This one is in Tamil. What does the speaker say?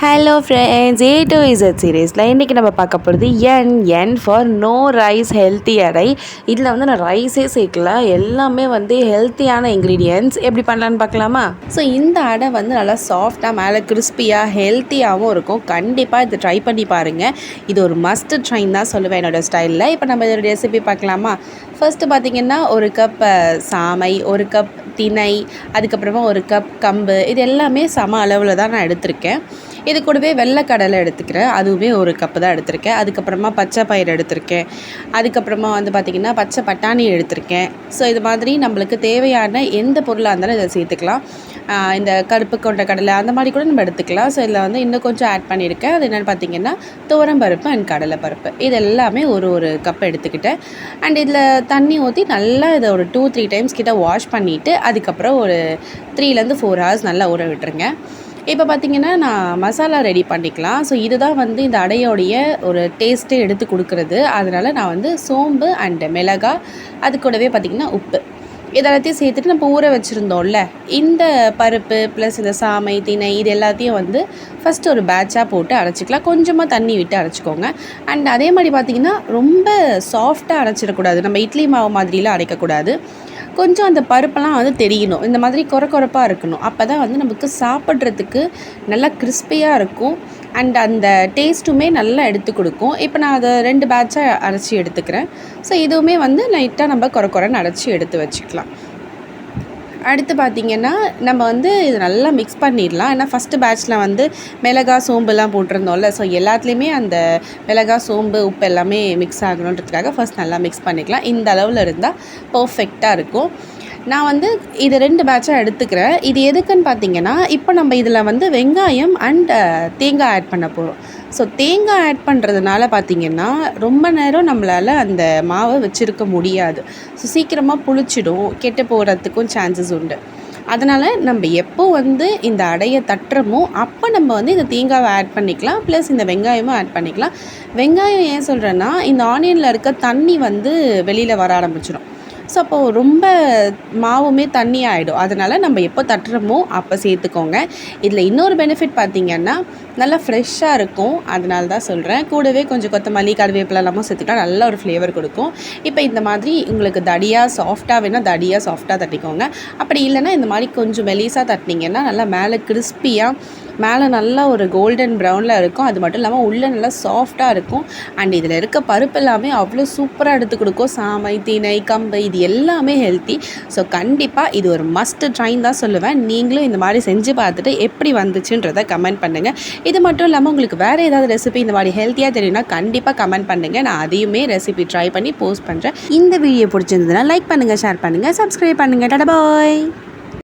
Hello friends, A to Z சீரீஸில் இன்றைக்கி நம்ம பார்க்க போகிறது N for no rice healthy அடை. இதில் வந்து நான் ரைஸே சேர்க்கல, எல்லாமே வந்து ஹெல்த்தியான இன்க்ரீடியன்ட்ஸ். எப்படி பண்ணலான்னு பார்க்கலாமா? ஸோ இந்த அடை வந்து நல்லா சாஃப்டாக, மேலே கிறிஸ்பியாக, ஹெல்த்தியாகவும் இருக்கும். கண்டிப்பாக இதை ட்ரை பண்ணி பாருங்கள். இது ஒரு மஸ்ட் ட்ரைன் தான் சொல்லுவேன் என்னோடய ஸ்டைலில். இப்போ நம்ம இதோட ரெசிபி பார்க்கலாமா? ஃபர்ஸ்ட்டு பார்த்திங்கன்னா, ஒரு கப் சாமை, ஒரு கப் திணை, அதுக்கப்புறமா ஒரு கப் கம்பு, இது எல்லாமே சம அளவில் தான் நான் எடுத்திருக்கேன். இது கூடவே வெள்ளைக்கடலை எடுத்துக்கிறேன், அதுவுமே ஒரு கப்பு தான் எடுத்திருக்கேன். அதுக்கப்புறமா பச்சை பயிர் எடுத்திருக்கேன். அதுக்கப்புறமா வந்து பார்த்திங்கன்னா பச்சை பட்டாணி எடுத்திருக்கேன். ஸோ இது மாதிரி நம்மளுக்கு தேவையான எந்த பொருளாக இருந்தாலும் இதை சேர்த்துக்கலாம். இந்த கருப்பு கொண்ட கடலை அந்த மாதிரி கூட நம்ம எடுத்துக்கலாம். ஸோ இதில் வந்து இன்னும் கொஞ்சம் ஆட் பண்ணியிருக்கேன். அது என்னென்னு பார்த்திங்கன்னா துவரம்பருப்பு அண்ட் கடலை பருப்பு, இது எல்லாமே ஒரு கப் எடுத்துக்கிட்டேன். அண்ட் இதில் தண்ணி ஊற்றி நல்லா இதை ஒரு 2-3 டைம்ஸ் கிட்ட வாஷ் பண்ணிவிட்டு அதுக்கப்புறம் ஒரு 3 to 4 hours நல்லா ஊற விட்டுருங்க. இப்போ பார்த்திங்கன்னா நான் மசாலா ரெடி பண்ணிக்கலாம். ஸோ இதுதான் வந்து இந்த அடையோடைய ஒரு டேஸ்ட்டே எடுத்து கொடுக்குறது. அதனால் நான் வந்து சோம்பு அண்டு மிளகாய், அது கூடவே பார்த்திங்கன்னா உப்பு, இதெல்லாத்தையும் சேர்த்துட்டு நம்ம ஊற வச்சுருந்தோம்ல இந்த பருப்பு ப்ளஸ் இந்த சாமை, திணை, இது எல்லாத்தையும் வந்து ஃபஸ்ட்டு ஒரு பேட்சாக போட்டு அரைச்சிக்கலாம். கொஞ்சமாக தண்ணி விட்டு அரைச்சிக்கோங்க. அண்ட் அதே மாதிரி பார்த்திங்கன்னா ரொம்ப சாஃப்டாக அரைச்சிடக்கூடாது, நம்ம இட்லி மாவு மாதிரிலாம் அரைக்கக்கூடாது. கொஞ்சம் அந்த பருப்பெல்லாம் வந்து தெரியணும், இந்த மாதிரி கொரப்பாக இருக்கணும். அப்போ தான் வந்து நமக்கு சாப்பிட்றதுக்கு நல்லா கிறிஸ்பியாக இருக்கும். அண்ட் அந்த டேஸ்ட்டுமே நல்லா எடுத்து கொடுக்கும். இப்போ நான் அதை 2 பேட்சாக அரைச்சி எடுத்துக்கிறேன். ஸோ இதுவுமே வந்து லைட்டாக நம்ம கொரன்னு அரைச்சி எடுத்து வச்சுக்கலாம். அடுத்து பார்த்திங்கன்னா நம்ம வந்து இது நல்லா மிக்ஸ் பண்ணிடலாம். ஏன்னா ஃபஸ்ட்டு பேட்ச்சில் வந்து மிளகாய், சோம்புலாம் போட்டிருந்தோம்ல. ஸோ எல்லாத்துலேயுமே அந்த மிளகாய், சோம்பு, உப்பு எல்லாமே மிக்ஸ் ஆகணுன்றதுக்காக ஃபஸ்ட் நல்லா மிக்ஸ் பண்ணிக்கலாம். இந்த அளவில் இருந்தால் பர்ஃபெக்டாக இருக்கும். நான் வந்து இது 2 பேட்சாக எடுத்துக்கிறேன். இது எதுக்குன்னு பார்த்திங்கன்னா, இப்போ நம்ம இதில் வந்து வெங்காயம் அண்ட் தேங்காய் ஆட் பண்ண போகிறோம். ஸோ தேங்காய் ஆட் பண்ணுறதுனால பார்த்திங்கன்னா ரொம்ப நேரம் நம்மளால் அந்த மாவை வச்சுருக்க முடியாது. ஸோ சீக்கிரமாக புளிச்சிடும், கெட்டு போகிறதுக்கும் சான்சஸ் உண்டு. அதனால் நம்ம எப்போ வந்து இந்த அடையை தட்டுறோமோ அப்போ நம்ம வந்து இந்த தேங்காவை ஆட் பண்ணிக்கலாம், ப்ளஸ் இந்த வெங்காயமும் ஆட் பண்ணிக்கலாம். வெங்காயம் ஏன் சொல்கிறேன்னா, இந்த ஆனியனில் இருக்க தண்ணி வந்து வெளியில் வர ஆரம்பிச்சிடும். ஸோ அப்போது ரொம்ப மாவுமே தண்ணி ஆகிடும். அதனால் நம்ம எப்போ தட்டுறோமோ அப்போ சேர்த்துக்கோங்க. இதில் இன்னொரு பெனிஃபிட் பார்த்திங்கன்னா நல்லா ஃப்ரெஷ்ஷாக இருக்கும், அதனால தான் சொல்கிறேன். கூடவே கொஞ்சம் கொத்தமல்லி, கருவேப்பிலை எல்லாமும் சேர்த்துக்கிட்டா நல்ல ஒரு ஃப்ளேவர் கொடுக்கும். இப்போ இந்த மாதிரி உங்களுக்கு தடியாக சாஃப்டாக வேணால் தடியாக சாஃப்டாக தட்டிக்கோங்க. அப்படி இல்லைன்னா இந்த மாதிரி கொஞ்சம் மெலிசாக தட்டினீங்கன்னா நல்லா மேலே கிறிஸ்பியாக, மேலே நல்லா ஒரு கோல்டன் ப்ரௌனில் இருக்கும். அது மட்டும் இல்லாமல் உள்ளே நல்லா சாஃப்டாக இருக்கும். அண்ட் இதில் இருக்க பருப்பு எல்லாமே அவ்வளோ சூப்பராக எடுத்து கொடுக்கும். சாமை, திணை, கம்பு, இது எல்லாமே ஹெல்த்தி. ஸோ கண்டிப்பாக இது ஒரு மஸ்ட் ட்ரைன் தான் சொல்லுவேன். நீங்களும் இந்த மாதிரி செஞ்சு பார்த்துட்டு எப்படி வந்துச்சுன்றதை கமெண்ட் பண்ணுங்கள். இது மட்டும் இல்லாமல் உங்களுக்கு வேறு ஏதாவது ரெசிபி இந்த மாதிரி ஹெல்த்தியாக தெரியும்னா கண்டிப்பாக கமெண்ட் பண்ணுங்கள். நான் அதையுமே ரெசிபி ட்ரை பண்ணி போஸ்ட் பண்ணுறேன். இந்த வீடியோ பிடிச்சிருந்ததுன்னா லைக் பண்ணுங்கள், ஷேர் பண்ணுங்கள், சப்ஸ்கிரைப் பண்ணுங்கள். டாடா பாய்.